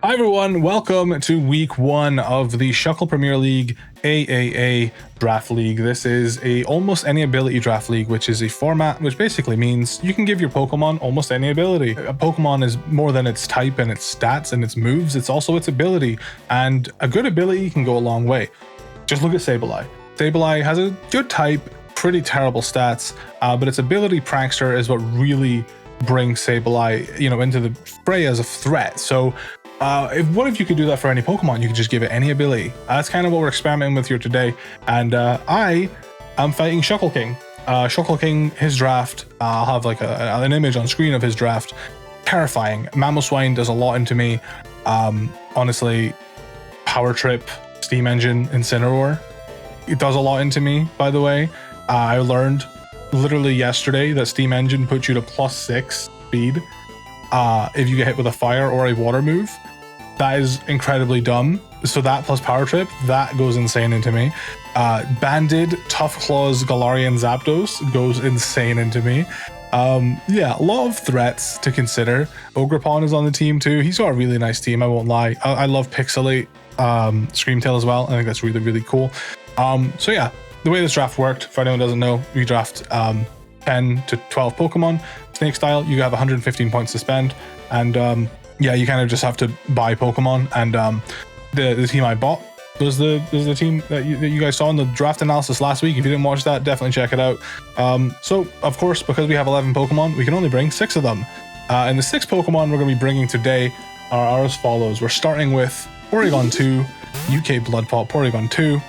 Hi everyone, welcome to week 1 of the Shuckle Premiere League AAA Draft League. This is a almost any ability draft league, which is a format which basically means you can give your Pokemon almost any ability. A Pokemon is more than its type and its stats and its moves, it's also its ability, and a good ability can go a long way. Just look at Sableye. Sableye has a good type, pretty terrible stats, but its ability Prankster is what really brings Sableye, into the fray as a threat. So what if you could do that for any Pokemon? You could just give it any ability. That's kind of what we're experimenting with here today. And I am fighting Shuckle King. Shuckle King, his draft, I'll have like an image on screen of his draft. Terrifying. Mamoswine does a lot into me. Honestly, Power Trip, Steam Engine, Incineroar. It does a lot into me, by the way. I learned literally yesterday that Steam Engine puts you to +6 speed if you get hit with a fire or a water move. That is incredibly dumb. So that plus Power Trip, that goes insane into me. Banded, Tough Claws, Galarian, Zapdos goes insane into me. Yeah, a lot of threats to consider. Ogerpon is on the team too. He's got a really nice team, I won't lie. I love Pixelate, Screamtail as well. I think that's really, really cool. So yeah, the way this draft worked, for anyone who doesn't know, we draft 10 to 12 Pokemon. Snake style, you have 115 points to spend, and yeah, you kind of just have to buy Pokemon. And the team I bought was the team that you guys saw in the draft analysis last week. If you didn't watch that, definitely check it out. So of course, because we have 11 Pokemon, we can only bring 6 of them. And the 6 Pokemon we're going to be bringing today are as follows. We're starting with Porygon 2, UK Blood Pop Porygon 2.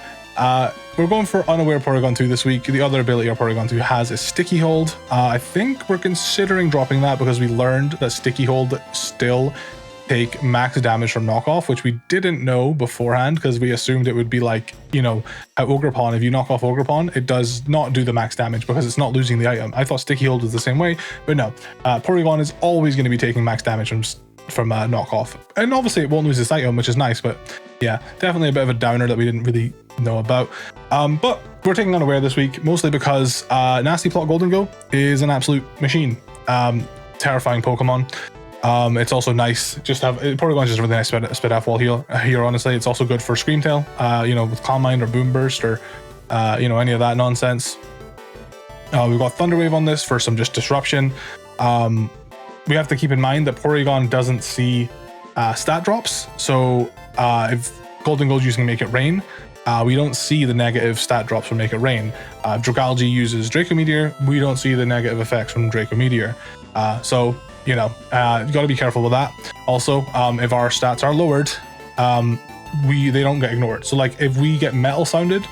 We're going for Unaware Porygon 2 this week. The other ability our Porygon 2 has is Sticky Hold. I think we're considering dropping that because we learned that Sticky Hold still take max damage from knockoff, which we didn't know beforehand because we assumed it would be like, at Ogerpon, if you knock off Ogerpon, it does not do the max damage because it's not losing the item. I thought Sticky Hold was the same way, but no. Porygon is always going to be taking max damage from knockoff, and obviously it won't lose this item, which is nice, but yeah, definitely a bit of a downer that we didn't really know about. But we're taking Unaware this week, mostly because Nasty Plot Golden Go is an absolute machine. Terrifying Pokemon. It's also nice just to have Porygon's just a really nice spit off wall here, honestly. It's also good for Screamtail, with Calm Mind or Boom Burst or any of that nonsense. We've got Thunder Wave on this for some just disruption. We have to keep in mind that Porygon doesn't see stat drops, so if Golden Gold's using Make It Rain, we don't see the negative stat drops from Make It Rain. If Dragalge uses Draco Meteor, we don't see the negative effects from Draco Meteor. So you got to be careful with that. Also, if our stats are lowered, they don't get ignored. So like if we get Metal Sounded,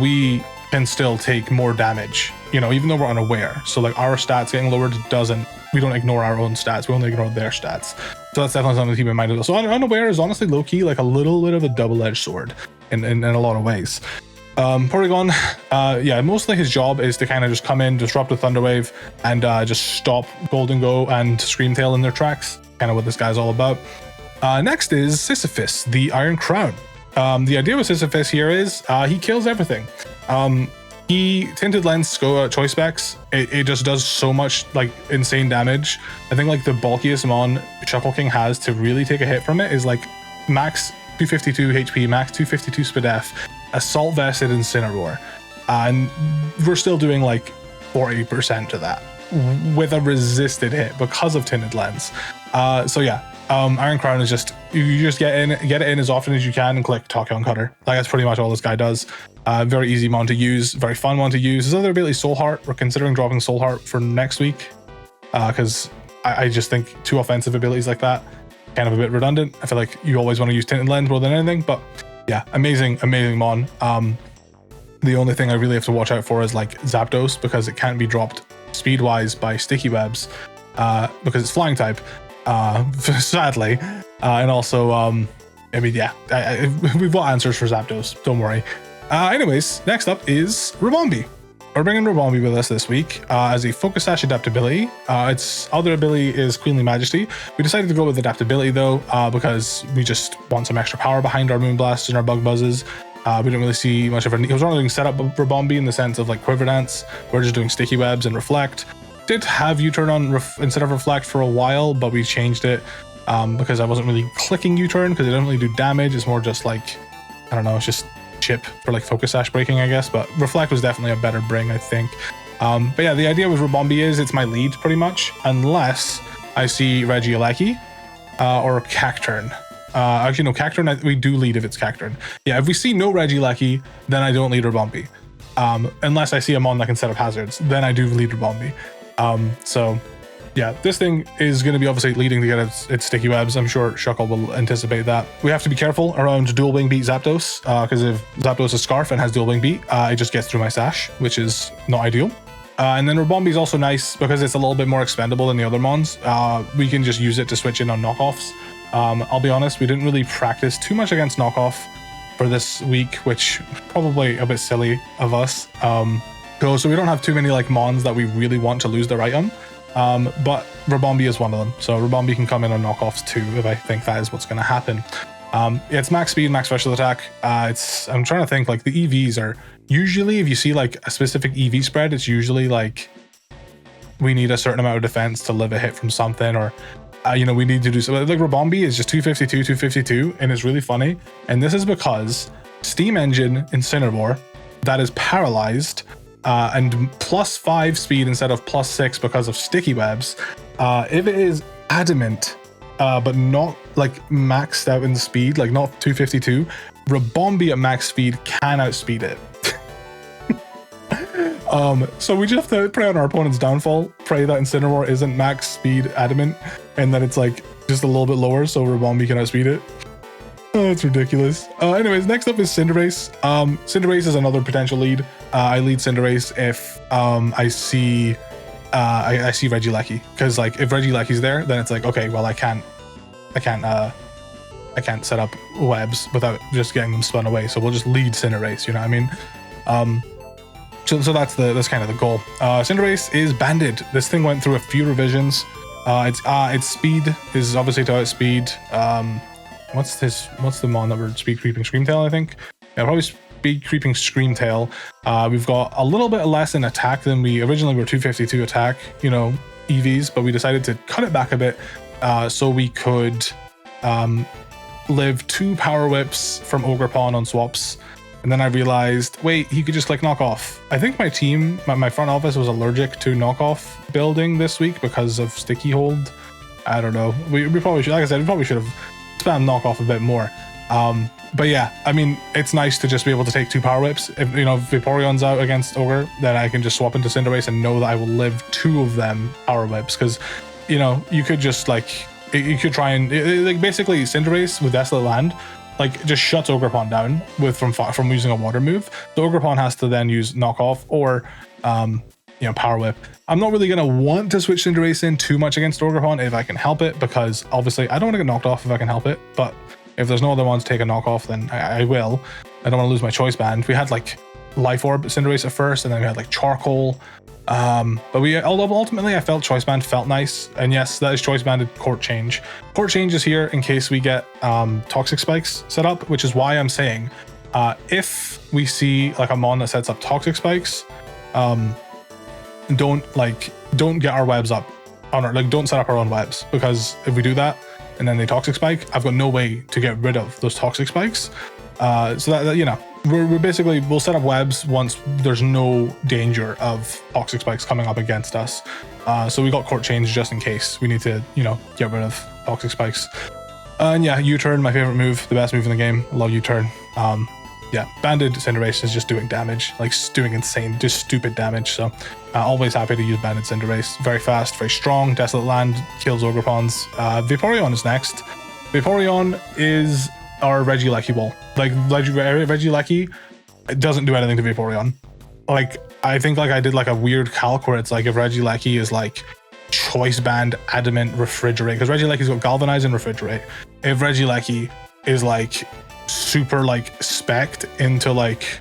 we can still take more damage, even though we're unaware. So like our stats getting lowered we don't ignore our own stats, we only ignore their stats. So that's definitely something to keep in mind. So Unaware is honestly low-key like a little bit of a double-edged sword in a lot of ways. Porygon, yeah, mostly his job is to kind of just come in, disrupt a Thunder Wave, and just stop Golden Go and Screamtail in their tracks. Kind of what this guy's all about. Next is Sisyphus, the Iron Crown. The idea with Sisyphus here is he kills everything. He Tinted Lens choice specs, it just does so much like insane damage. I think like the bulkiest mon Shuckle King has to really take a hit from it is like max 252 HP, max 252 SPDF, Assault Vested, Incineroar. And we're still doing like 40% to that with a resisted hit because of Tinted Lens. So yeah, Iron Crown is just, you just get it in as often as you can and click Tachyon Cutter. Like that's pretty much all this guy does. Very easy mon to use, very fun one to use. His other ability, Soul Heart, we're considering dropping Soul Heart for next week because I just think 2 offensive abilities like that kind of a bit redundant. I feel like you always want to use Tinted Lens more than anything, but yeah, amazing mon. The only thing I really have to watch out for is like Zapdos because it can't be dropped speed-wise by Sticky Webs because it's Flying type. Sadly, and also I mean, yeah, we've got answers for Zapdos, don't worry. Anyways, next up is Ribombee. We're bringing Ribombee with us this week as a Focus Sash adaptability. Its other ability is Queenly Majesty. We decided to go with adaptability though because we just want some extra power behind our Moonblasts and our Bug Buzzes. We didn't really see much of a need. Because we're not doing setup Ribombee in the sense of like Quiver Dance. We're just doing Sticky Webs and Reflect. Did have U-Turn on instead of Reflect for a while, but we changed it. because I wasn't really clicking U-turn because it doesn't really do damage. It's more just like, I don't know, it's just chip for like focus sash breaking, I guess. But Reflect was definitely a better bring, I think. But yeah, the idea with Rabombi is it's my lead pretty much, unless I see Regieleki or Cacturn. Actually, no, Cacturn, we do lead if it's Cacturn. Yeah, if we see no Regieleki, then I don't lead Rabombi. Unless I see a mon that can set up hazards, then I do lead Rabombi. So yeah, this thing is going to be obviously leading to get its sticky webs. I'm sure Shuckle will anticipate that. We have to be careful around dual wing beat Zapdos, because if Zapdos is Scarf and has dual wing beat, it just gets through my sash, which is not ideal. And then Rabombi is also nice because it's a little bit more expendable than the other mons. We can just use it to switch in on knockoffs. I'll be honest, we didn't really practice too much against knockoff for this week, which probably a bit silly of us. So we don't have too many like mons that we really want to lose their item. But Rabombi is one of them. So Rabombi can come in on knockoffs too, if I think that is what's going to happen. Yeah, it's max speed, max special attack. I'm trying to think, like the EVs are usually, if you see like a specific EV spread, it's usually like we need a certain amount of defense to live a hit from something, or we need to do something. Like Rabombi is just 252, and it's really funny. And this is because Steam Engine Incineroar that is paralyzed and +5 speed instead of +6 because of sticky webs. If it is adamant, but not like maxed out in speed, like not 252, Rabombi at max speed can outspeed it. So we just have to pray on our opponent's downfall, pray that Incineroar isn't max speed adamant, and that it's like just a little bit lower so Rabombi can outspeed it. Oh, it's ridiculous. Anyways, next up is Cinderace. Cinderace is another potential lead. I lead Cinderace if I see Regieleki, because like if Regieleki's there, then it's like, okay, well I can't set up webs without just getting them spun away. So we'll just lead Cinderace, you know what I mean? So that's kind of the goal. Cinderace is banded. This thing went through a few revisions. Its speed is obviously to outspeed. What's the mon that we're speed creeping Screamtail, I think? Yeah, probably speed creeping Screamtail. We've got a little bit less in attack than we originally were. 252 attack, EVs, but we decided to cut it back a bit so we could live 2 power whips from Ogerpon on swaps. And then I realized, wait, he could just click knockoff. I think my team, my front office was allergic to knockoff building this week because of sticky hold. I don't know. We probably should, like I said, we probably should have spammed knockoff a bit more. But yeah, I mean, it's nice to just be able to take 2 power whips. If Vaporeon's out against Ogre, then I can just swap into Cinderace and know that I will live 2 of them power whips. Because, you could just like, you could try and like basically Cinderace with Desolate Land, like just shuts Ogerpon down from using a water move. So Ogerpon has to then use knockoff or power whip. I'm not really gonna want to switch Cinderace in too much against Ogerpon if I can help it, because obviously I don't want to get knocked off if I can help it. But if there's no other ones to take a knockoff, then I will. I don't want to lose my choice band. We had like Life Orb Cinderace at first, and then we had like Charcoal. But ultimately I felt choice band felt nice, and yes, that is choice banded Court Change. Court Change is here in case we get Toxic Spikes set up, which is why I'm saying if we see like a mon that sets up Toxic Spikes, don't get our webs up on our, don't set up our own webs, because if we do that and then they Toxic Spike, I've got no way to get rid of those Toxic Spikes. So that we're basically, we'll set up webs once there's no danger of Toxic Spikes coming up against us. So we got Court Change just in case we need to, get rid of Toxic Spikes. And yeah, U-turn, my favorite move, the best move in the game. I love U-turn. Yeah, banded Cinderace is just doing damage, like doing insane, just stupid damage. So always happy to use banded Cinderace. Very fast, very strong. Desolate Land kills Ogerpons. Vaporeon is next. Vaporeon is our Regieleki wall. Like Regieleki doesn't do anything to Vaporeon. Like I think like I did like a weird calc where it's like if Regieleki is like choice band adamant refrigerate, because Regieleki's got galvanize and refrigerate. If Regieleki is like super like spec'd into like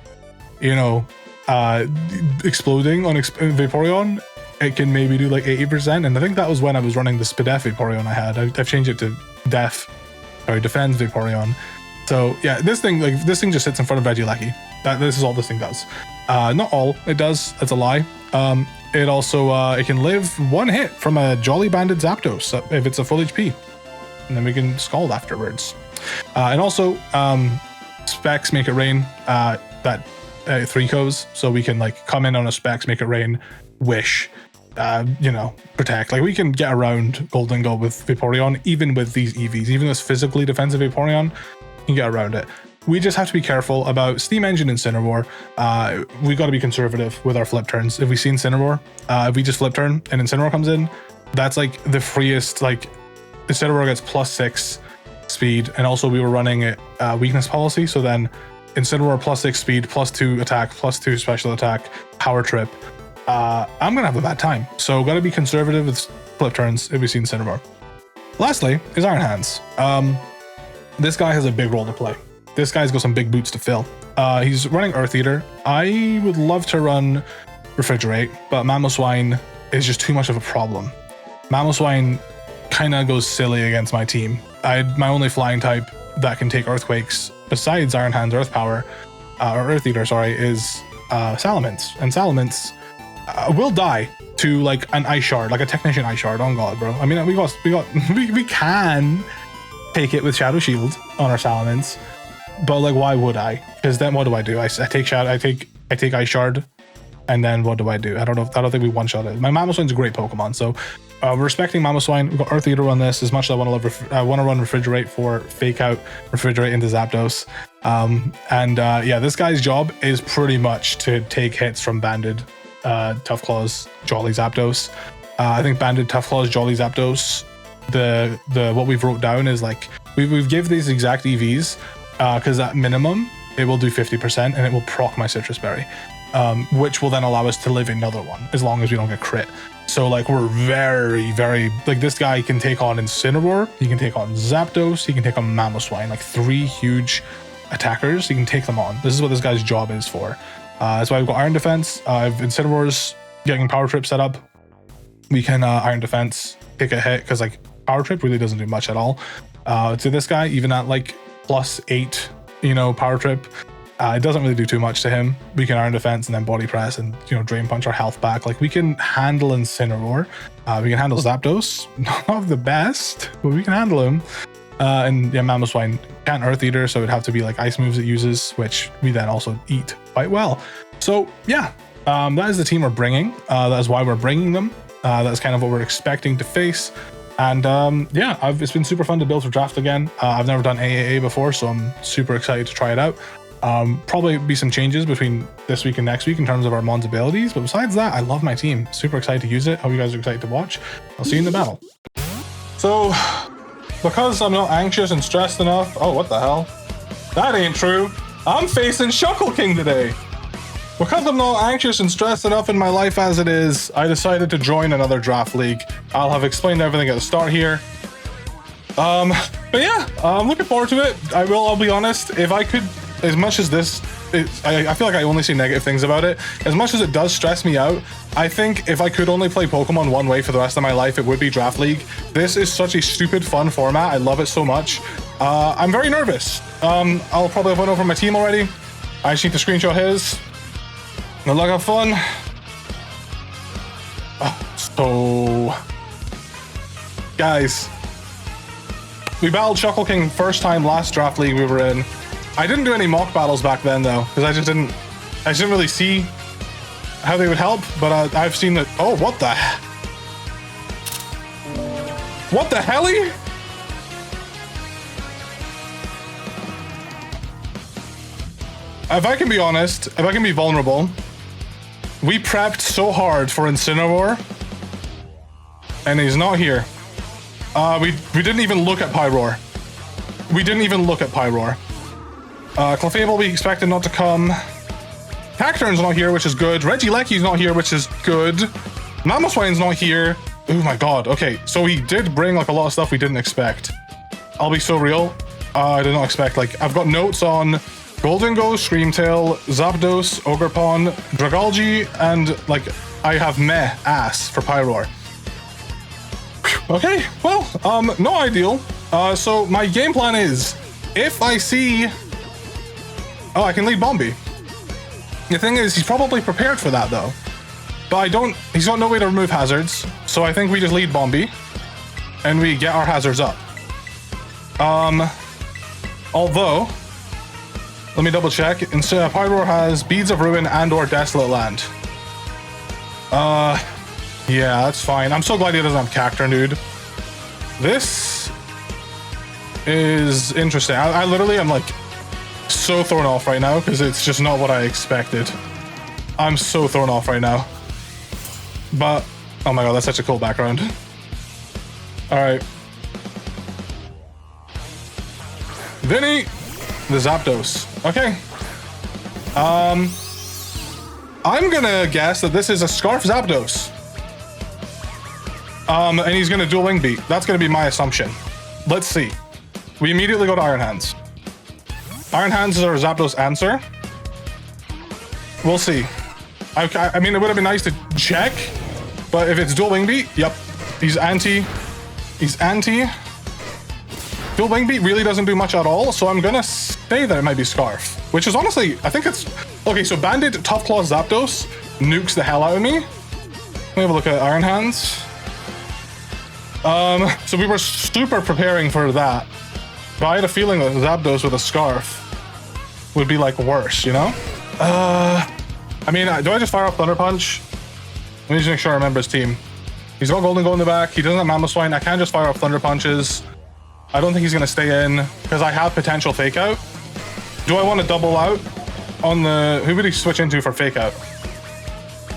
exploding on Vaporeon, it can maybe do like 80%. And I think that was when I was running the Spadef Vaporeon I had. I've changed it to defends Vaporeon. So yeah, this thing just sits in front of Regieleki. This is all this thing does. Not all it does, that's a lie. It also it can live 1 hit from a Jolly Banded Zapdos if it's a full HP. and then we can Scald afterwards. And also, specs make it rain, that 3-co's, so we can like come in on a specs, make it rain, wish, you know, protect. Like we can get around Golden Go with Vaporeon, even with these EVs, even this physically defensive Vaporeon, you can get around it. We just have to be careful about Steam Engine Incineroar. We got to be conservative with our flip turns. If we see Incineroar, if we just flip turn and Incineroar comes in, that's like the freest. Like Incineroar gets +6 speed, and also we were running a weakness policy. So then Incineroar +6 speed, +2 attack, +2 special attack, power trip. I'm gonna have a bad time. So got to be conservative with flip turns if we see Incineroar. Lastly is Iron Hands. This guy has a big role to play. This guy's got some big boots to fill. He's running Earth Eater. I would love to run Refrigerate, but Mamoswine is just too much of a problem. Mamoswine kind of goes silly against my team. My only flying type that can take Earthquakes, besides Iron Hands Earth Power, or Earth Eater, sorry, is Salamence. And Salamence will die to like an Ice Shard, like a Technician Ice Shard. On God, bro. I mean, we can take it with Shadow Shield on our Salamence. But like, why would I? Because then what do? I take Shadow, I take Ice Shard, and then what do? I don't know. I don't think we one-shot it. My Mamoswine's a great Pokemon, so we're respecting Mamoswine. We've got Earth Eater on this as much as I want to run Refrigerate for fake out Refrigerate into Zapdos. Yeah, this guy's job is pretty much to take hits from Banded, Tough Claws, Jolly Zapdos. I think Banded, Tough Claws, Jolly Zapdos. The what we've wrote down is like we've give these exact EVs. Because at minimum, it will do 50% and it will proc my Citrus Berry, which will then allow us to live another one as long as we don't get crit. So like we're very, very, like this guy can take on Incineroar, he can take on Zapdos, he can take on Mamoswine, like 3 huge attackers, he can take them on. This is what this guy's job is for. That's why we've got Iron Defense. If Incineroar's getting Power Trip set up, we can Iron Defense, take a hit, because like Power Trip really doesn't do much at all. To this guy, even at like +8, you know, Power Trip, it doesn't really do too much to him. We can Iron Defense and then Body Press and, you know, Drain Punch our health back. Like we can handle Incineroar, we can handle Zapdos, not the best, but we can handle him. And yeah, Mamoswine can't Earth Eater, so it'd have to be like ice moves it uses, which we then also eat quite well. So yeah, that is the team we're bringing. That is why we're bringing them. That's kind of what we're expecting to face. And yeah, it's been super fun to build for draft again. I've never done AAA before, so I'm super excited to try it out. Probably be some changes between this week and next week in terms of our Mon's abilities, but besides that, I love my team. Super excited to use it. Hope you guys are excited to watch. I'll see you in the battle. So, because I'm not anxious and stressed enough, oh, what the hell? That ain't true. I'm facing Shuckle King today. Because I'm not anxious and stressed enough in my life as it is, I decided to join another draft league. I'll have explained everything at the start here. But yeah, I'm looking forward to it. I'll be honest, if I could, as much as this, I feel like I only see negative things about it. As much as it does stress me out, I think if I could only play Pokemon one way for the rest of my life, it would be Draft League. This is such a stupid, fun format. I love it so much. I'm very nervous. I'll probably have went over my team already. I just need to screenshot his. Good luck, have fun. So, guys, we battled Shuckle King first time last draft league we were in. I didn't do any mock battles back then though, because I just didn't really see how they would help. But I've seen that. Oh, what the helly? If I can be honest, if I can be vulnerable. We prepped so hard for Incineroar, and he's not here. We didn't even look at Pyroar. Clefable we expected not to come. Cacturn's not here, which is good. Regieleki's not here, which is good. Mamoswine's not here. Oh my god. Okay, so he did bring like a lot of stuff we didn't expect. I'll be so real. I did not expect, like, I've got notes on Golden Go, Screamtail, Zapdos, Ogerpon, Dragalge, and like I have meh ass for Pyroar. Okay, well, not ideal. So my game plan is, if I see, oh, I can lead Bombi. The thing is, he's probably prepared for that though. But he's got no way to remove hazards. So I think we just lead Bombi and we get our hazards up. Although, let me double check. Instead, Pyroar has Beads of Ruin and or Desolate Land. Yeah, that's fine. I'm so glad he doesn't have Cacturn, dude. This is interesting. I literally am like so thrown off right now because it's just not what I expected. I'm so thrown off right now. But, oh my god, that's such a cool background. Alright. Vinny, the Zapdos. Okay. I'm gonna guess that this is a Scarf Zapdos. And he's gonna dual Wing Beat. That's gonna be my assumption. Let's see. We immediately go to Iron Hands. Iron Hands is our Zapdos answer. We'll see. I mean, it would have been nice to check, but if it's dual Wing Beat, yep. He's anti. Dual Wing Beat really doesn't do much at all, so I'm gonna say that it might be Scarf, which is honestly, I think it's... Okay, so Banded Tough Claw Zapdos nukes the hell out of me. Let me have a look at Iron Hands. So we were super preparing for that, but I had a feeling that Zapdos with a Scarf would be like worse, you know? I mean, do I just fire off Thunder Punch? Let me just make sure I remember his team. He's got Golden Gold in the back. He doesn't have Mamoswine. I can't just fire off Thunder Punches. I don't think he's gonna stay in because I have potential Fake Out. Do I want to double out on the... Who would he switch into for Fake Out?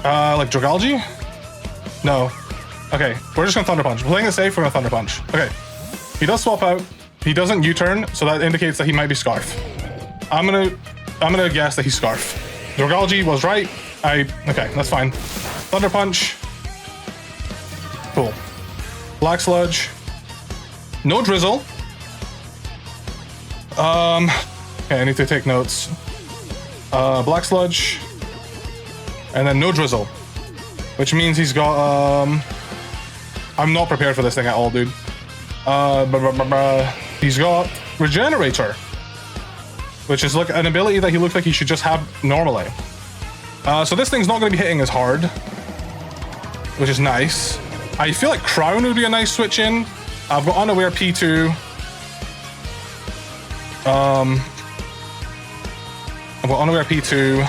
Like Dragalge? No. Okay, we're just gonna Thunder Punch. We're playing it safe, we're gonna Thunder Punch. Okay. He does swap out. He doesn't U-turn, so that indicates that he might be Scarf. I'm gonna guess that he's Scarf. Dragalge was right. Okay, that's fine. Thunder Punch. Cool. Black Sludge. No Drizzle. Okay, I need to take notes. Black Sludge. And then no Drizzle. Which means he's got, I'm not prepared for this thing at all, dude. He's got Regenerator. Which is like an ability that he looks like he should just have normally. So this thing's not going to be hitting as hard. Which is nice. I feel like Crown would be a nice switch in. I've got Unaware P2. I've got Unaware P2.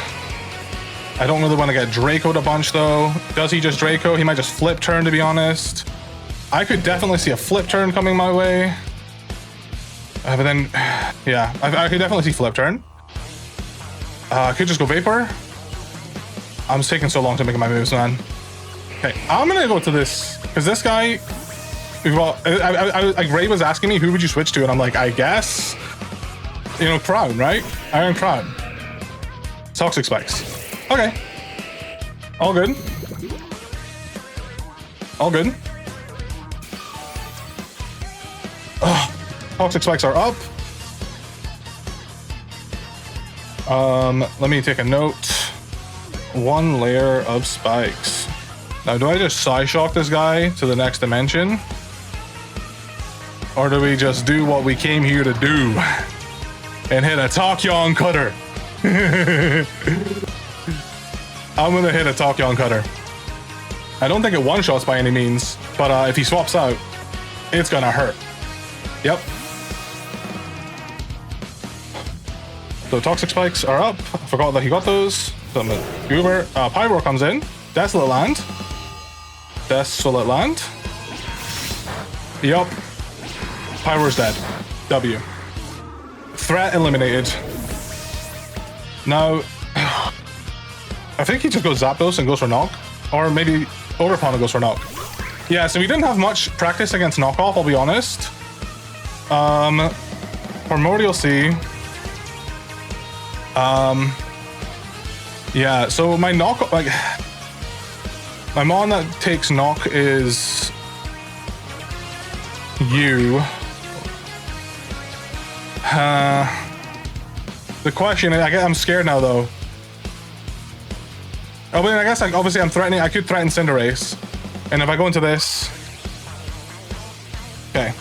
I don't really want to get Draco'd a bunch though. Does he just Draco? He might just flip turn, to be honest. I could definitely see a flip turn coming my way. But then, yeah, I could definitely see flip turn. I could just go Vapor. I'm just taking so long to make my moves, man. Okay, I'm gonna go to this, because this guy, well, like Ray was asking me, who would you switch to? And I'm like, I guess, you know, Crown, right? Iron Crown. Toxic Spikes. Okay. All good. All good. Oh, Toxic Spikes are up. Let me take a note. 1 layer of spikes. Now, do I just Psyshock this guy to the next dimension? Or do we just do what we came here to do and hit a Tachyon Cutter? I'm gonna hit a Tachyon Cutter. I don't think it one-shots by any means, but if he swaps out, it's gonna hurt. Yep. So Toxic Spikes are up. I forgot that he got those. So I'm gonna Goober. Pyroar comes in. Desolate Land. Desolate Land. Yup. Pyroar's dead. W. Threat eliminated. Now, I think he just goes Zapdos and goes for Knock. Or maybe Overpon and goes for Knock. Yeah, so we didn't have much practice against Knockoff, I'll be honest. Primordial Sea. Yeah, so my Knock, like, my mon that takes Knock is you. The question, I'm scared now though. I mean, I guess like, obviously I'm threatening, I could threaten Cinderace. And if I go into this, okay.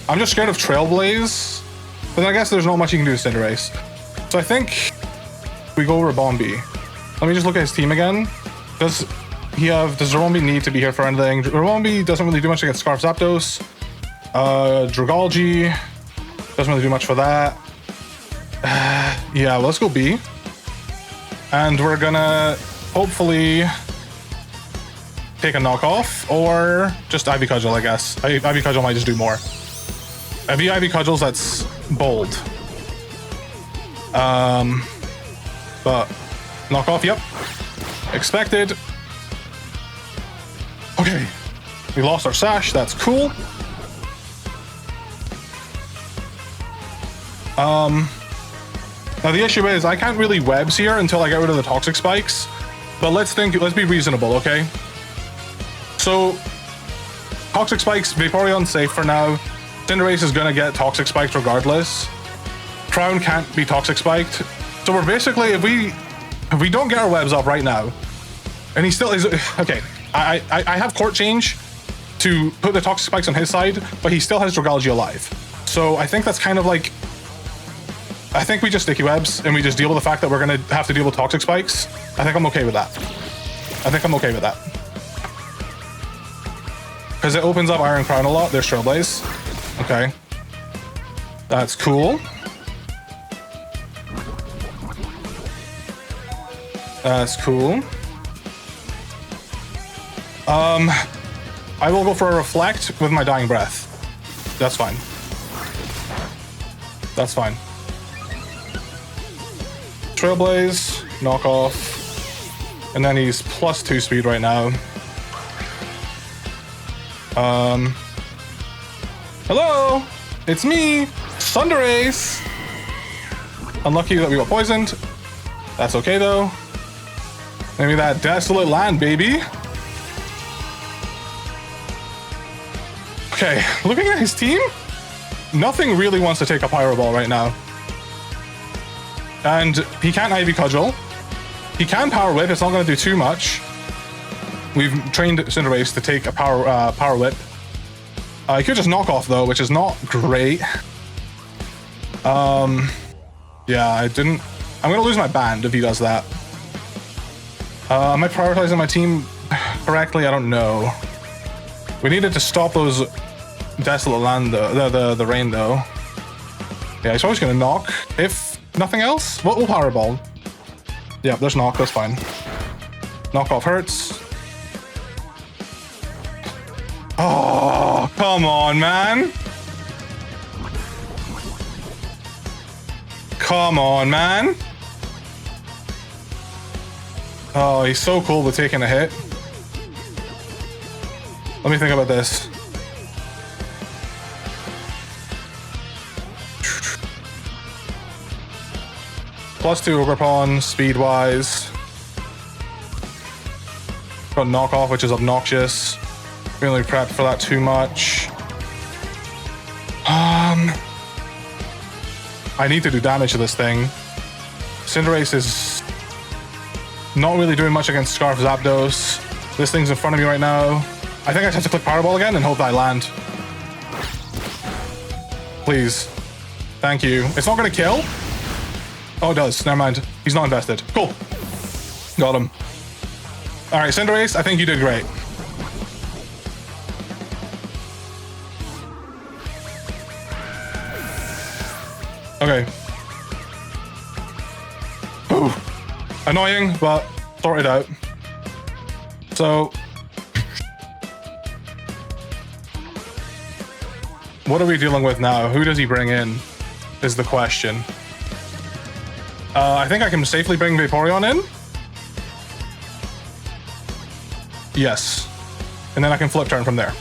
I'm just scared of Trailblaze, but then I guess there's not much you can do to Cinderace. So I think we go Ribombee. Let me just look at his team again. Does Ribombee need to be here for anything? Ribombee doesn't really do much against Scarf Zapdos. Dragology doesn't really do much for that. Yeah, let's go B. And we're gonna hopefully take a knockoff or just Ivy Cudgel, I guess. Ivy Cudgel might just do more. If he Ivy Cudgels, that's bold. But knockoff, yep. Expected. Okay. We lost our sash, that's cool. Now the issue is I can't really webs here until I get rid of the toxic spikes. But let's be reasonable, okay? So toxic spikes, Vaporeon's safe for now. Cinderace is gonna get toxic spiked regardless. Crown can't be toxic spiked. So we're basically, if we don't get our webs up right now, and he still is okay. I have court change to put the toxic spikes on his side, but he still has Dragology alive. So I think that's kind of like, I think we just sticky webs and we just deal with the fact that we're gonna have to deal with toxic spikes. I think I'm okay with that. I think I'm okay with that. Because it opens up Iron Crown a lot. There's Trailblaze. Okay. That's cool. That's cool. I will go for a Reflect with my Dying Breath. That's fine. That's fine. Trailblaze, knockoff, and then he's +2 speed right now. Hello, it's me, Cinderace. Unlucky that we got poisoned. That's okay though. Maybe that Desolate land, baby. Okay, looking at his team, nothing really wants to take a Pyro Ball right now. And he can't Ivy Cudgel. He can Power Whip, it's not going to do too much. We've trained Cinderace to take a Power Whip. He could just knock off though, which is not great. Yeah, I'm going to lose my band if he does that. Am I prioritizing my team correctly? I don't know. We needed to stop those Desolate land though, the rain though. Yeah, he's always going to knock. If nothing else, we'll Power Ball. Yeah, there's knock, that's fine. Knockoff hurts. Oh, come on, man. Come on, man. Oh, he's so cool with taking a hit. Let me think about this. +2 Ogerpon, speed-wise. Got knockoff, which is obnoxious. We only prepped for that too much. I need to do damage to this thing. Cinderace is not really doing much against Scarf Zapdos. This thing's in front of me right now. I think I just have to click Powerball again and hope that I land. Please. Thank you. It's not gonna kill? Oh, it does. Never mind. He's not invested. Cool. Got him. All right, Cinderace, I think you did great. Okay. Ooh. Annoying, but sort it out. So, what are we dealing with now? Who does he bring in is the question. I think I can safely bring Vaporeon in. Yes. And then I can flip turn from there.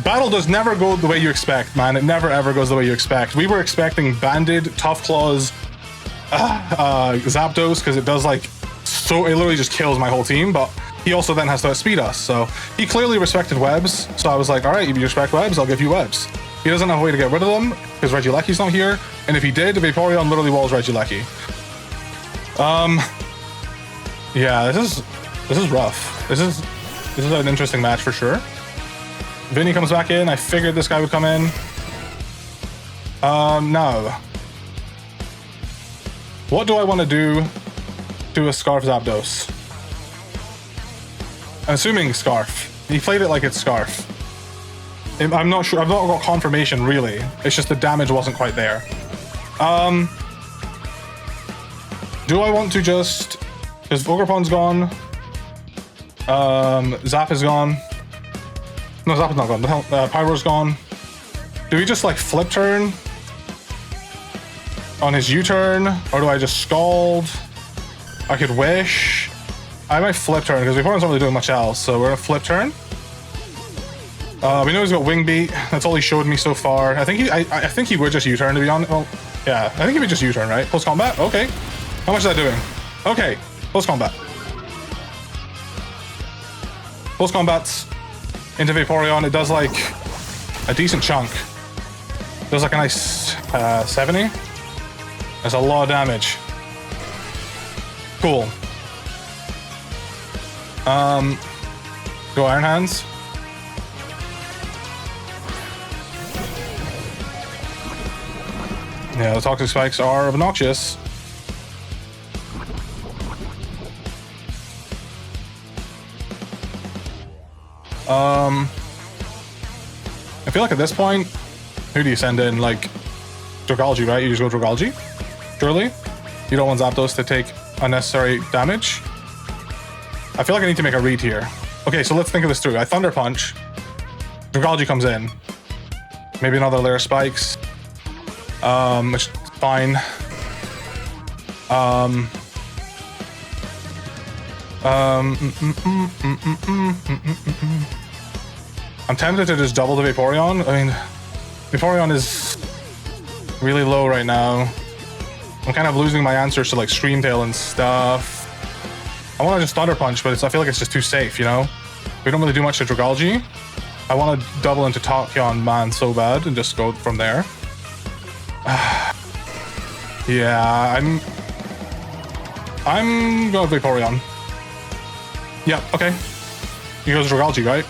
Battle does never go the way you expect, man. It never ever goes the way you expect. We were expecting Banded, Tough Claws, Zapdos, because it does like, so it literally just kills my whole team, but he also then has to outspeed us. So he clearly respected webs. So I was like, all right, if you respect webs, I'll give you webs. He doesn't have a way to get rid of them because Regieleki's not here. And if he did, Vaporeon literally walls Regieleki. Yeah, this is rough. This is an interesting match for sure. Vinny comes back in. I figured this guy would come in. No. What do I want to do to a Scarf Zapdos? I'm assuming Scarf. He played it like it's Scarf. I'm not sure. I've not got confirmation really. It's just the damage wasn't quite there. Do I want to just... Because Ogrepon's gone. Zap is gone. No, Zap is not gone. Pyroar's gone. Do we just like flip turn on his U-turn? Or do I just scald? I could wish. I might flip turn because Vaporeon's not really doing much else. So we're gonna flip turn. We know he's got Wing Beat. That's all he showed me so far. I think he would just U-turn, to be honest. Well, yeah, I think he would just U-turn, right? Close combat? Okay. How much is that doing? Okay, close combat. Close combat into Vaporeon. It does like a decent chunk. It does like a nice 70. That's a lot of damage. Cool. Go Iron Hands. Yeah, the Toxic Spikes are obnoxious. I feel like at this point, who do you send in? Like, Dragalge, right? You just go Dragalge? Surely? You don't want Zapdos to take unnecessary damage? I feel like I need to make a read here. Okay, so let's think of this through. I Thunder Punch. Dragalge comes in. Maybe another layer of spikes. Which is fine. I'm tempted to just double the Vaporeon. I mean, Vaporeon is really low right now. I'm kind of losing my answers to like Scream Tail and stuff. I want to just Thunder Punch, but I feel like it's just too safe, you know? We don't really do much to Dragalge. I want to double into Tachyon Man so bad and just go from there. Yeah, I'm going with Vaporeon. Yeah, okay. He goes Dragalge, right?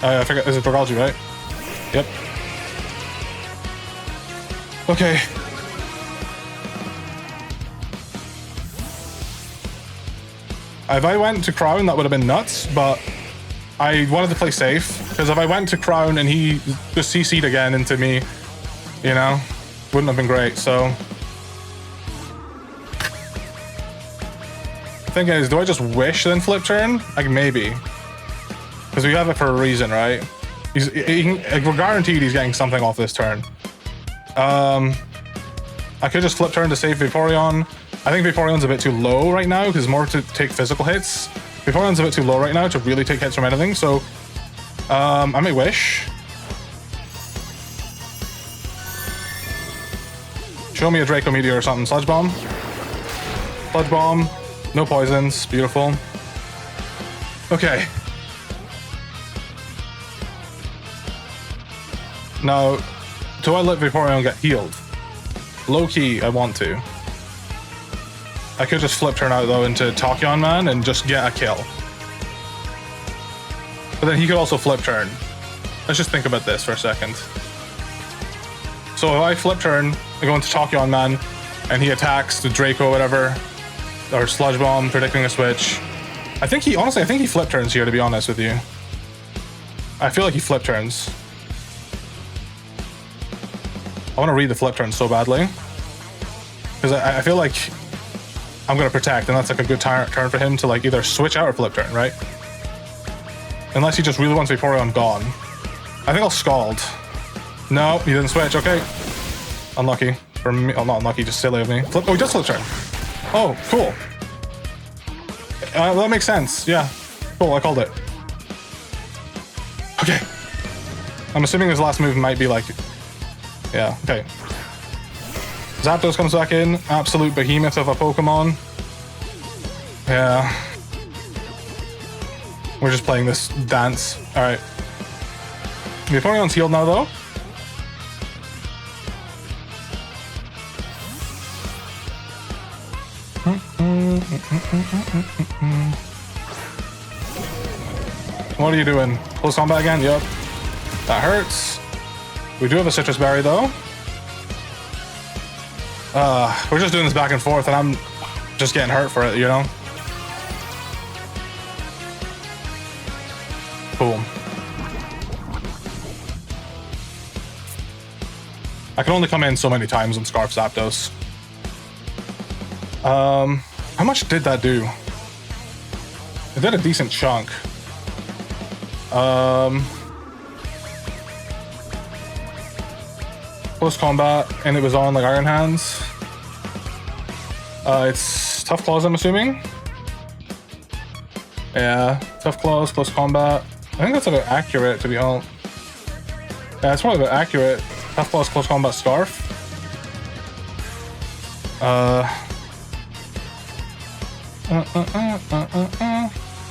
I forget, is it Dragalge, right? Yep. Okay. If I went to Crown, that would have been nuts, but I wanted to play safe, because if I went to Crown and he just CC'd again into me, you know, wouldn't have been great, so. The thing is, do I just wish then flip turn? Like, maybe. Because we have it for a reason, right? We're guaranteed he's getting something off this turn. I could just flip turn to save Vaporeon. I think Vaporeon's a bit too low right now because more to take physical hits. Vaporeon's a bit too low right now to really take hits from anything, so I may wish. Show me a Draco Meteor or something. Sludge Bomb. Sludge Bomb. No poisons. Beautiful. Okay. Now, do I let Vaporeon get healed? Low-key, I want to. I could just flip turn out though into Tachyon Man and just get a kill. But then he could also flip turn. Let's just think about this for a second. So if I flip turn, I go into Tachyon Man, and he attacks the Draco or whatever, or Sludge Bomb, predicting a switch. I think he flip turns here, to be honest with you. I feel like he flip turns. I want to read the flip turn so badly. Because I feel like I'm going to protect, and that's like a good turn for him to like either switch out or flip turn, right? Unless he just really wants Vaporeon gone. I think I'll Scald. No, he didn't switch, okay. Unlucky. For me, oh, not unlucky, just silly of me. Oh, he does flip turn. Oh, cool. That makes sense, yeah. Cool, I called it. Okay. I'm assuming his last move might be like... Yeah, okay. Zapdos comes back in. Absolute behemoth of a Pokemon. Yeah. We're just playing this dance. Alright. Vaporeon's healed now, though. What are you doing? Close combat again? Yep. That hurts. We do have a Citrus Berry, though. We're just doing this back and forth, and I'm just getting hurt for it, you know? Cool. I can only come in so many times on Scarf Zapdos. How much did that do? It did a decent chunk. Close combat, and it was on like Iron Hands. It's Tough Claws, I'm assuming. Yeah, Tough Claws, close combat. I think that's about accurate, to be honest. Yeah, it's probably about accurate. Tough Claws, close combat, Scarf. How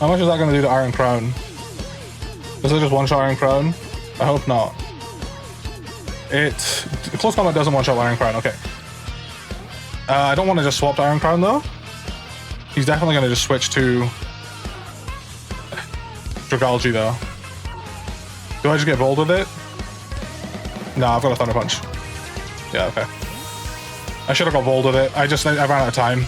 much is that gonna do to Iron Crown? Is it just one-shot Iron Crown? I hope not. Close combat doesn't one-shot Iron Crown, okay. I don't want to just swap to Iron Crown though. He's definitely gonna just switch to Dragalge though. Do I just get bold with it? No, I've got a Thunder Punch. Yeah, okay. I should have got bold with it. I ran out of time.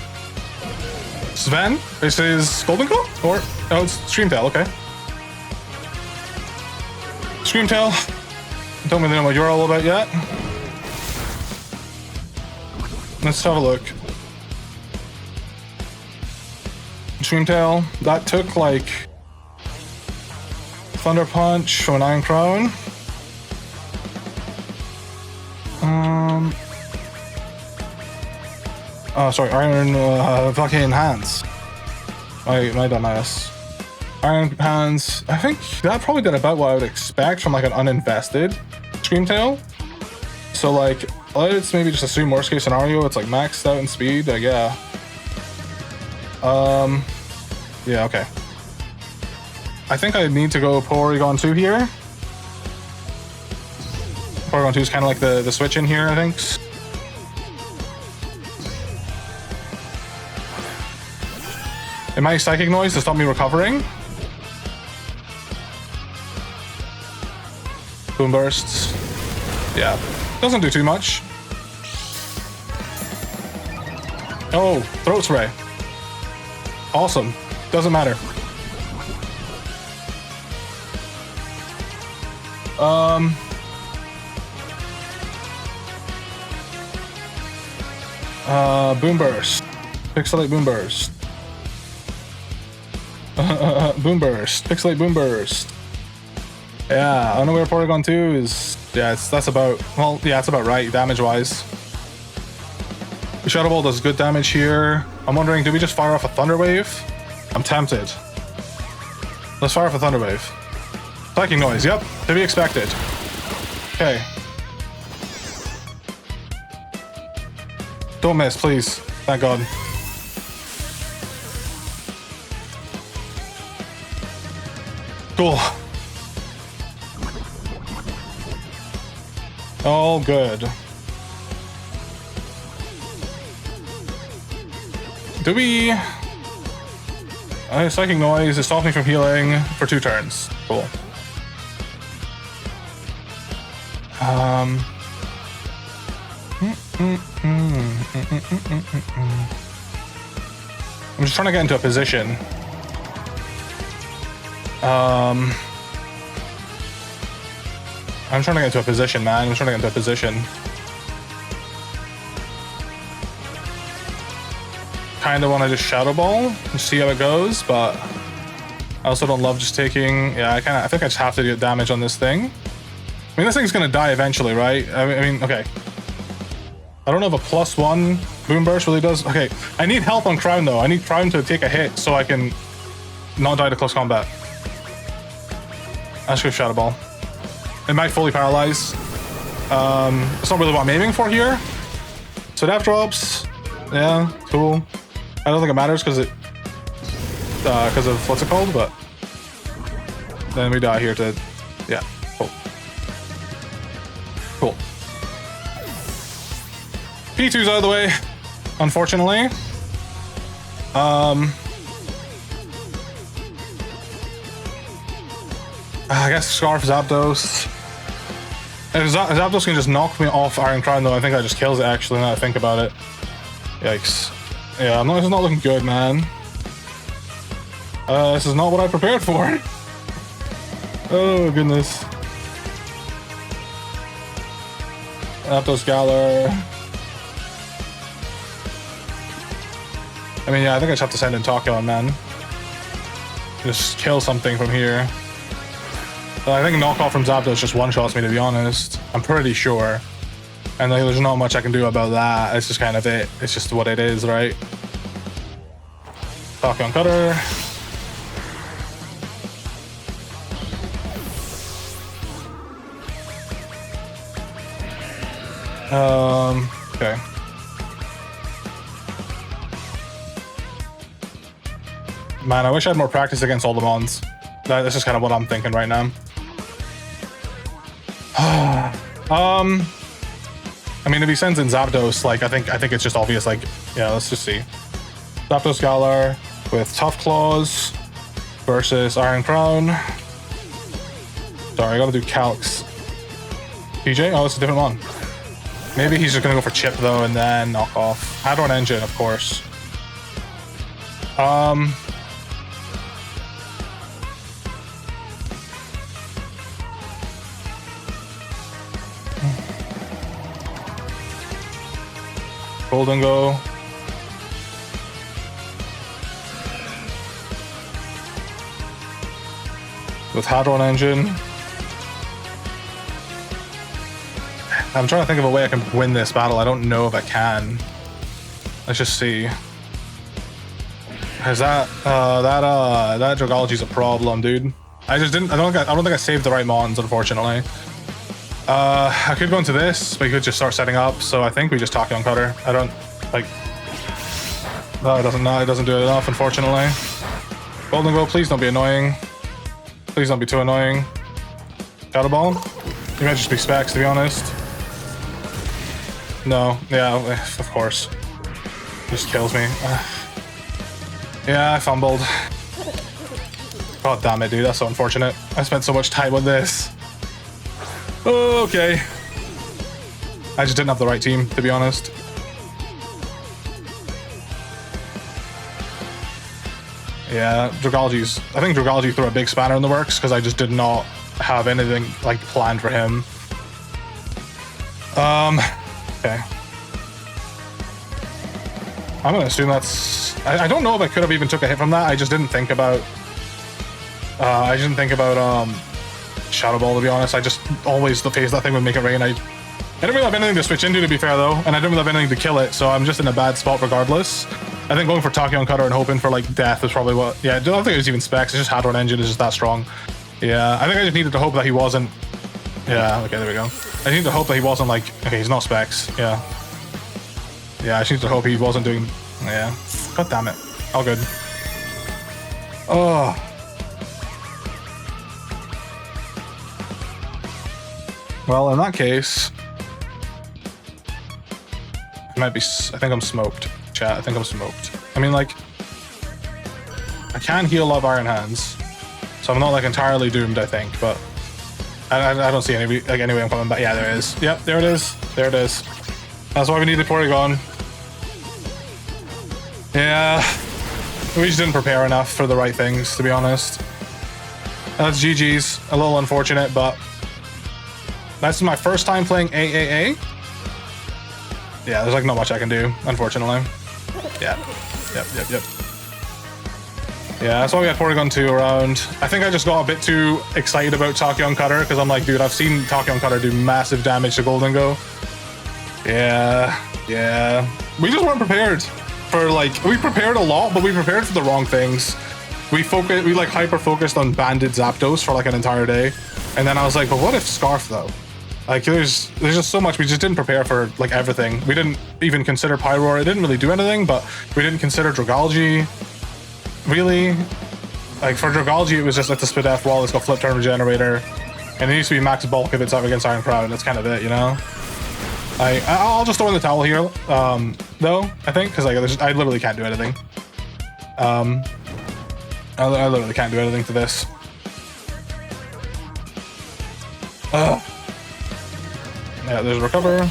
Sven? This is Golden Claw? Or, oh, it's Screamtail, okay. Screamtail. Don't really know what you're all about yet. Let's have a look. Screamtail. That took like Thunder Punch from an Iron Crown. Oh, sorry, Iron fucking Hands. My dumbass. Iron Hands. I think that probably did about what I would expect from like an uninvested Screamtail. So like, let's maybe just assume worst case scenario, it's like maxed out in speed, like yeah. Yeah, okay. I think I need to go Porygon 2 here. Porygon 2 is kind of like the switch in here, I think. It might Psychic Noise to stop me recovering. Boom Bursts. Yeah, doesn't do too much. Oh, Throat Spray. Awesome. Doesn't matter. Boom Burst. Pixelate Boom Burst. Boom Burst. Pixelate Boom Burst. Yeah, Unaware Porygon 2 is... Yeah, that's about... Well, yeah, it's about right, damage-wise. Shadow Ball does good damage here. I'm wondering, do we just fire off a Thunder Wave? I'm tempted. Let's fire off a Thunder Wave. Psychic Noise, yep, to be expected. Okay. Don't miss, please. Thank God. Cool. All good. Do we... Psychic Noise, it stops me from healing for 2 turns. Cool. I'm just trying to get into a position. I'm trying to get into a position, man. I'm trying to get into a position. Kind of want to just Shadow Ball and see how it goes, but I also don't love just taking... Yeah, I think I just have to get damage on this thing. I mean, this thing's gonna die eventually, right? I mean, okay. I don't know if a +1 Boom Burst really does... Okay, I need help on Crown, though. I need Crown to take a hit so I can not die to close combat. Let's go Shadow Ball. It might fully paralyze. It's not really what I'm aiming for here. So Death Drops. Yeah, cool. I don't think it matters because of what's it called, but then we die here to... Yeah, cool. Cool. P2's out of the way, unfortunately. I guess Scarf Zapdos. If Zapdos can just knock me off Iron Crown, though, I think that just kills it, actually, now that I think about it. Yikes. Yeah, this is not looking good, man. This is not what I prepared for. Oh, goodness. Aptos Galar. I mean, yeah, I think I just have to send in Tachyon, man. Just kill something from here. But I think knockoff from Zapdos just one-shots me, to be honest. I'm pretty sure. And like, there's not much I can do about that. It's just kind of it. It's just what it is, right? Tachyon Cutter. Okay. Man, I wish I had more practice against all the mons. That's just kind of what I'm thinking right now. I mean, if he sends in Zapdos, like, I think it's just obvious, like, yeah, let's just see. Zapdos Galar with Tough Claws versus Iron Crown. Sorry, I gotta do calcs. PJ? Oh, it's a different one. Maybe he's just gonna go for Chip, though, and then knock off. Hadron Engine, of course. Golden Go. With Hadron Engine. I'm trying to think of a way I can win this battle. I don't know if I can. Let's just see. Is that Dragology's a problem, dude. I don't think I saved the right mons, unfortunately. I could go into this, but you could just start setting up, so I think we just Tachyon Cutter. I don't like. No, it doesn't do it enough, unfortunately. Golden Go, please don't be annoying. Please don't be too annoying. Shadow Ball? You might just be specs, to be honest. No, yeah, of course. Just kills me. Yeah, I fumbled. God damn it, dude, that's so unfortunate. I spent so much time with this. Oh, okay. I just didn't have the right team, to be honest. Yeah, I think Dragology threw a big spanner in the works because I just did not have anything like planned for him. Okay. I'm gonna assume that's. I don't know if I could have even took a hit from that. I just didn't think about. Shadow Ball, to be honest. I just always phase that thing would make it rain. I didn't really have anything to switch into, to be fair, though, and I didn't really have anything to kill it, so I'm just in a bad spot regardless. I think going for Tachyon Cutter and hoping for like death is probably what. Yeah, I don't think it was even specs. It's just Hadron Engine is just that strong. Yeah, I think I just needed to hope that he wasn't. Yeah, okay, there we go. I need to hope that he wasn't like. Okay, he's not specs. Yeah. Yeah, I just need to hope he wasn't doing. Yeah. God damn it. All good. Oh. Well, in that case, it might be. I think I'm smoked. Chat, I think I'm smoked. I mean, like, I can heal Love Iron Hands, so I'm not like entirely doomed. I think, but I don't see any way I'm coming back. Yeah, there it is. Yep, there it is. There it is. That's why we needed Porygon. Yeah, we just didn't prepare enough for the right things, to be honest. That's GG's. A little unfortunate, but. That's my first time playing AAA. Yeah, there's like not much I can do, unfortunately. Yeah. Yep. Yeah, that's why we had Porygon 2 around. I think I just got a bit too excited about Tachyon Cutter because I'm like, dude, I've seen Tachyon Cutter do massive damage to Golden Go. Yeah. We just weren't prepared for like, we prepared a lot, but we prepared for the wrong things. We like hyper focused on banded Zapdos for like an entire day. And then I was like, but what if Scarf though? Like there's just so much we just didn't prepare for, like everything. We didn't even consider Pyroar. It didn't really do anything, but we didn't consider Dragology. Really, like for Dragology, it was just at the Spit F wall. It's got Flip Turn Regenerator, and it needs to be max bulk if it's up against Iron Crown. That's kind of it, you know. I'll just throw in the towel here, though. I think because like I literally can't do anything. I literally can't do anything to this. Yeah, there's recover.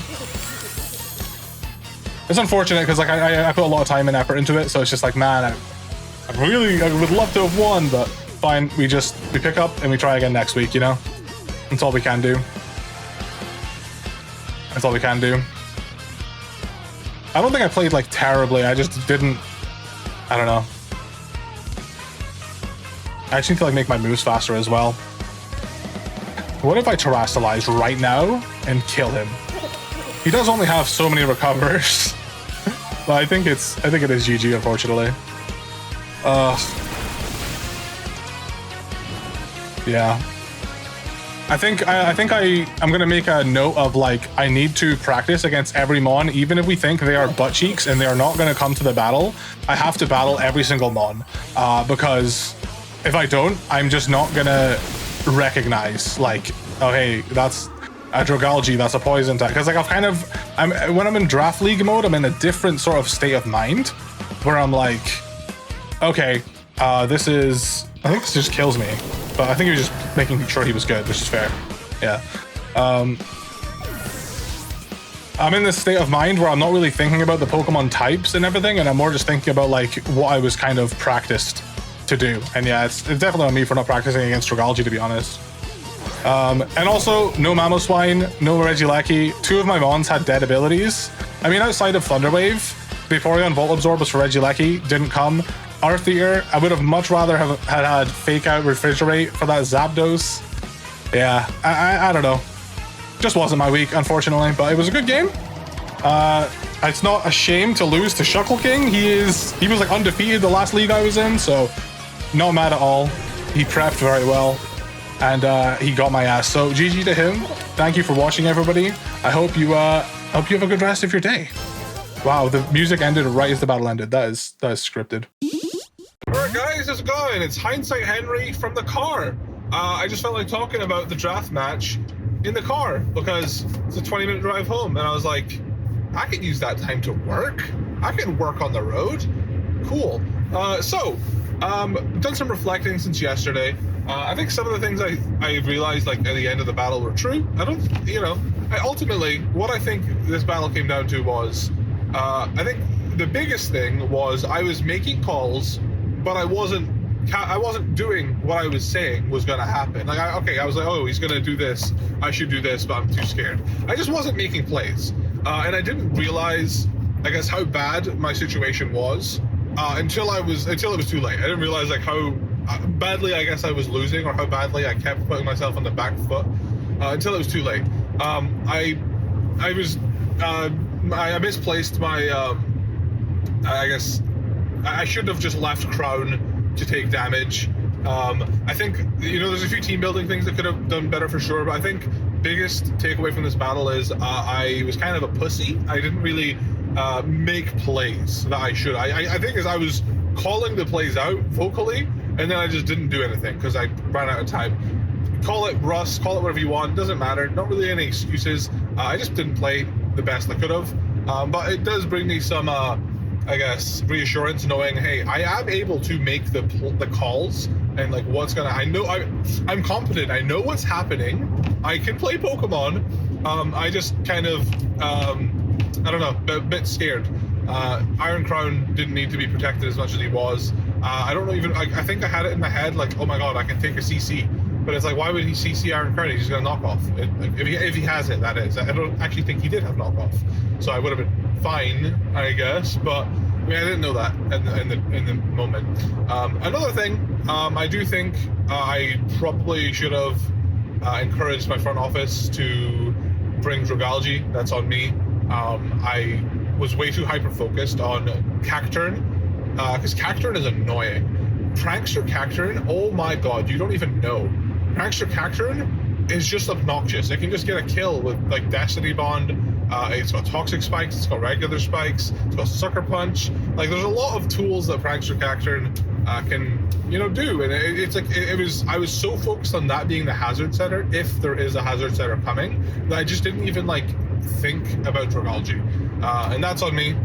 It's unfortunate because like I put a lot of time and effort into it, so it's just like, man, I would love to have won, but fine. We pick up and we try again next week, you know? That's all we can do. That's all we can do. I don't think I played like terribly. I just didn't, I don't know. I just need to like make my moves faster as well. What if I terrestrialize right now and kill him? He does only have so many recovers. But I think it is GG, unfortunately. Yeah. I think I'm gonna make a note of like I need to practice against every mon, even if we think they are butt cheeks and they are not gonna come to the battle. I have to battle every single mon, because if I don't, I'm just not gonna recognize like, oh hey, that's a Dragalge, that's a poison type. Because like when I'm in draft league mode, I'm in a different sort of state of mind where I'm like, okay, I think this just kills me. But I think he was just making sure he was good, which is fair. Yeah. I'm in this state of mind where I'm not really thinking about the Pokemon types and everything, and I'm more just thinking about like what I was kind of practiced to do. And yeah, it's definitely on me for not practicing against Dragalge, to be honest. And also, no Mamoswine, no Regieleki. 2 of my Mons had dead abilities. I mean, outside of Thunderwave, Vaporeon Volt Absorb was for Regieleki, didn't come. Arthur, I would have much rather had Fake Out Refrigerate for that Zapdos. Yeah, I don't know. Just wasn't my week, unfortunately, but it was a good game. It's not a shame to lose to Shuckle King. He was like undefeated the last league I was in, so not mad at all. He prepped very well, and he got my ass. So GG to him. Thank you for watching, everybody. I hope you have a good rest of your day. Wow, the music ended right as the battle ended. That is scripted. Alright guys, how's it going? It's Hindsight Henry from the car. I just felt like talking about the draft match in the car because it's a 20-minute drive home, and I was like, I can use that time to work. I can work on the road. Cool. Done some reflecting since yesterday. I think some of the things I realized like at the end of the battle were true. Ultimately, what I think this battle came down to was, I think the biggest thing was I was making calls, but I wasn't doing what I was saying was going to happen. Like, I was like, oh, he's going to do this. I should do this, but I'm too scared. I just wasn't making plays. And I didn't realize, I guess, how bad my situation was until it was too late. I didn't realize like how badly I guess I was losing, or how badly I kept putting myself on the back foot until it was too late. I misplaced my, I guess I should have just left Crown to take damage. I think, there's a few team building things that could have done better for sure, but I think biggest takeaway from this battle is I was kind of a pussy. I didn't really make plays that I should. I think as I was calling the plays out vocally, and then I just didn't do anything because I ran out of time. Call it rust, call it whatever you want, doesn't matter. Not really any excuses. I just didn't play the best I could have. But it does bring me some, I guess, reassurance knowing, hey, I am able to make the calls and like what's gonna. I'm competent. I know what's happening. I can play Pokemon. I just kind of, I don't know, a bit scared. Iron Crown didn't need to be protected as much as he was. I don't know even. I think I had it in my head like, oh my god, I can take a CC. But it's like, why would he CC Iron Crown? He's just gonna knock off. If he has it, that is. I don't actually think he did have knockoff, so I would have been fine, I guess. But I mean, I didn't know that in the moment. Another thing, I do think I probably should have encouraged my front office to bring Dragalge. That's on me. I was way too hyper focused on Cacturn, because Cacturn is annoying. Prankster Cacturn, oh my god, you don't even know. Prankster Cacturn is just obnoxious. It can just get a kill with like Destiny Bond. It's got Toxic Spikes, it's got regular spikes, it's got Sucker Punch. Like, there's a lot of tools that Prankster Cacturn can, do. And it's like, I was so focused on that being the hazard setter, if there is a hazard setter coming, that I just didn't even like think about Dragalge. And that's on me.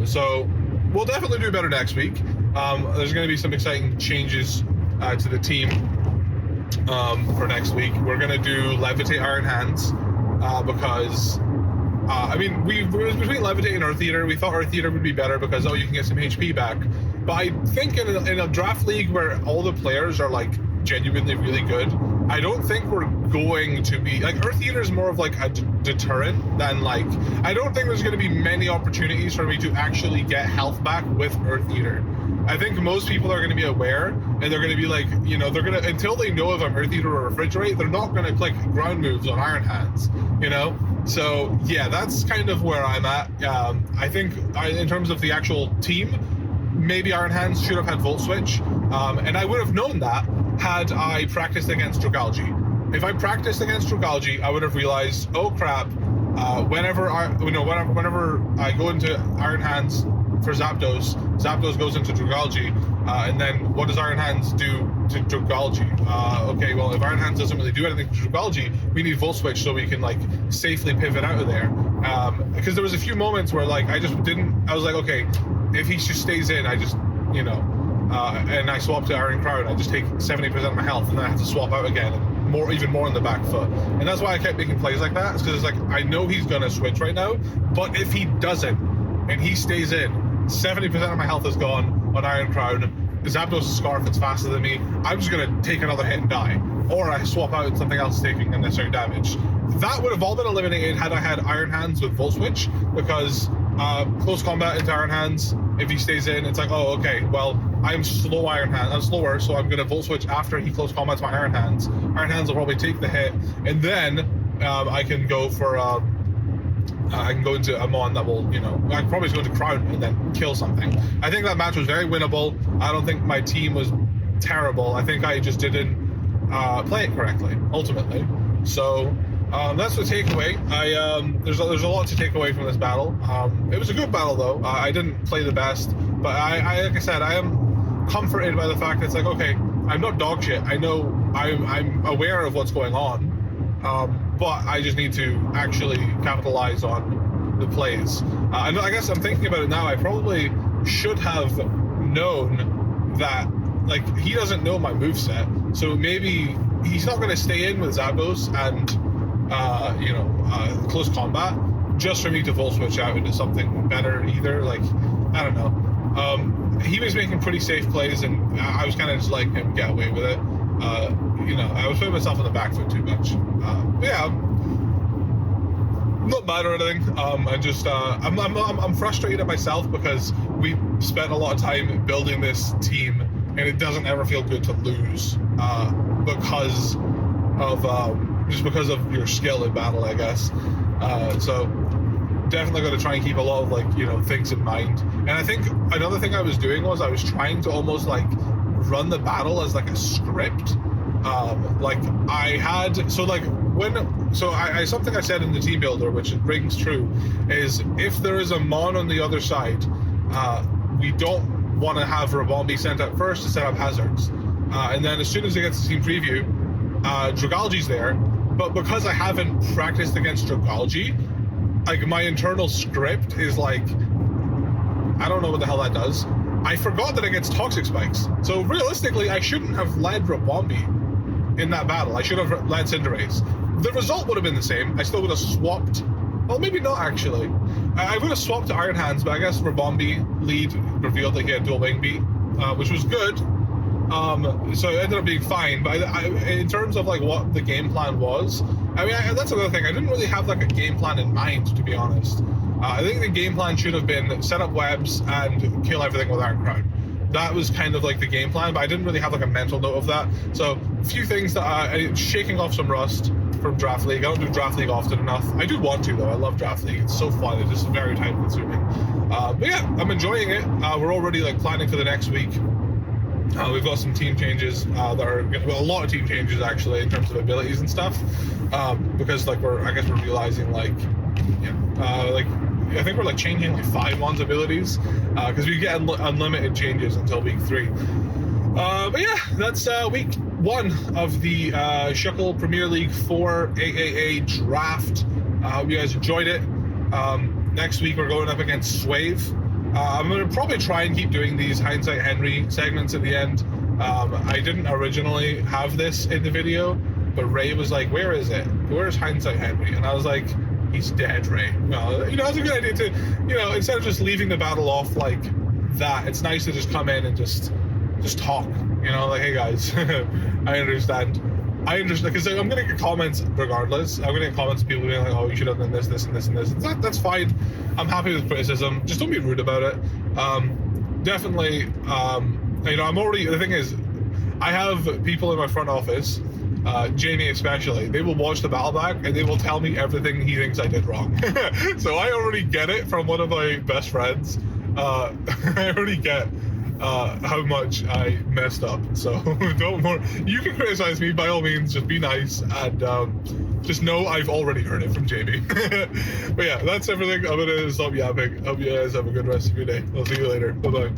So we'll definitely do better next week. There's going to be some exciting changes to the team for next week. We're going to do Levitate Iron Hands because, it was between Levitate and Earth Eater. We thought Earth Eater would be better because, you can get some HP back. But I think in a draft league where all the players are like genuinely really good, I don't think we're going to be like Earth Eater is more of like a deterrent than like I don't think there's going to be many opportunities for me to actually get health back with Earth Eater. I think most people are going to be aware and they're going to be like, you know, they're going to, until they know if I'm Earth Eater or Refrigerate, they're not going to click ground moves on Iron Hands, you know? So yeah, that's kind of where I'm at. I think in terms of the actual team, maybe Iron Hands should have had Volt Switch, and I would have known that had I practiced against Dragalge. If I practiced against Dragalge, I would have realized, oh crap, whenever I go into Iron Hands for Zapdos, Zapdos goes into Dragalge, and then what does Iron Hands do to Dragalge? Okay, well, if Iron Hands doesn't really do anything to Dragalge, we need Volt Switch so we can like safely pivot out of there. Because there was a few moments where like I was like, okay, if he just stays in, I just, you know, and I swap to Iron Crown, I just take 70% of my health, and then I have to swap out again, and even more on the back foot. And that's why I kept making plays like that, because it's like, I know he's gonna switch right now, but if he doesn't, and he stays in, 70% of my health is gone on Iron Crown, Zapdos' Scarf is faster than me, I'm just gonna take another hit and die. Or I swap out and something else taking unnecessary damage. That would have all been eliminated had I had Iron Hands with Volt Switch, because close combat into Iron Hands, if he stays in, it's like, oh, okay, well, I'm slower, so I'm gonna Volt Switch after he close combats my Iron Hands. Iron Hands will probably take the hit, and then I can go for I can go into a Mon that will, you know, I can probably just go into Crown and then kill something. I think that match was very winnable. I don't think my team was terrible. I think I just didn't play it correctly, ultimately. So that's the takeaway. There's a lot to take away from this battle. It was a good battle though. I didn't play the best, but I like I said, I am comforted by the fact that it's like, okay, I'm not dog shit. I know I'm aware of what's going on, but I just need to actually capitalize on the plays. I guess I'm thinking about it now. I probably should have known that, like, he doesn't know my moveset, so maybe he's not going to stay in with Zapdos and close combat just for me to Volt Switch out into something better either. Like, I don't know. He was making pretty safe plays, and I was kind of just letting him get away with it. I was putting myself on the back foot too much. Yeah, not mad or anything. I'm frustrated at myself because we spent a lot of time building this team, and it doesn't ever feel good to lose because of your skill in battle, I guess. So definitely going to try and keep a lot of, like, you know, things in mind. And I think another thing I was doing was I was trying to almost like run the battle as like a script. Something I said in the team builder, which rings true, is if there is a Mon on the other side, we don't want to have Rabombi sent out first to set up hazards. And then as soon as it gets to team preview, Dragalge's there, but because I haven't practiced against Dragalge, like, my internal script is like, I don't know what the hell that does. I forgot that it gets Toxic Spikes. So realistically, I shouldn't have led Rabombi in that battle. I should have led Cinderace. The result would have been the same. I still would have swapped. Well, maybe not, actually. I would have swapped to Iron Hands, but I guess Rabombi lead revealed that he had dual wing beat, which was good. So it ended up being fine. But in terms of like what the game plan was, I mean, that's another thing. I didn't really have like a game plan in mind, to be honest. I think the game plan should have been set up webs and kill everything with Iron Crown. That was kind of like the game plan, but I didn't really have like a mental note of that. So a few things that shaking off some rust from Draft League. I don't do Draft League often enough. I do want to, though. I love Draft League. It's so fun. It's just very time consuming. But yeah, I'm enjoying it. We're already like planning for the next week. We've got some team changes that are a lot of team changes actually in terms of abilities and stuff, because like we're realizing like, I think we're like changing like 5 Mon's abilities because we get unlimited changes until week 3. But yeah, that's week 1 of the Shuckle Premiere League IV AAA draft. I hope you guys enjoyed it. Next week we're going up against Swave. I'm going to probably try and keep doing these Hindsight Henry segments at the end. I didn't originally have this in the video, but Ray was like, where is it? Where's Hindsight Henry? And I was like, he's dead, Ray. Well, it's a good idea to, instead of just leaving the battle off like that. It's nice to just come in and just talk, you know, like, hey guys, I understand, because I'm gonna get comments regardless. I'm gonna get comments of people being like, oh, you should have done this, this, and this, and this. That's fine. I'm happy with criticism. Just don't be rude about it. Definitely, you know, the thing is, I have people in my front office, Jamie especially, they will watch the battle back and they will tell me everything he thinks I did wrong. So I already get it from one of my best friends. I already get how much I messed up. So you can criticize me by all means, just be nice, and just know I've already heard it from Jamie. But yeah, that's everything. I'm gonna stop yapping. Hope you guys have a good rest of your day. I'll see you later. Bye-bye.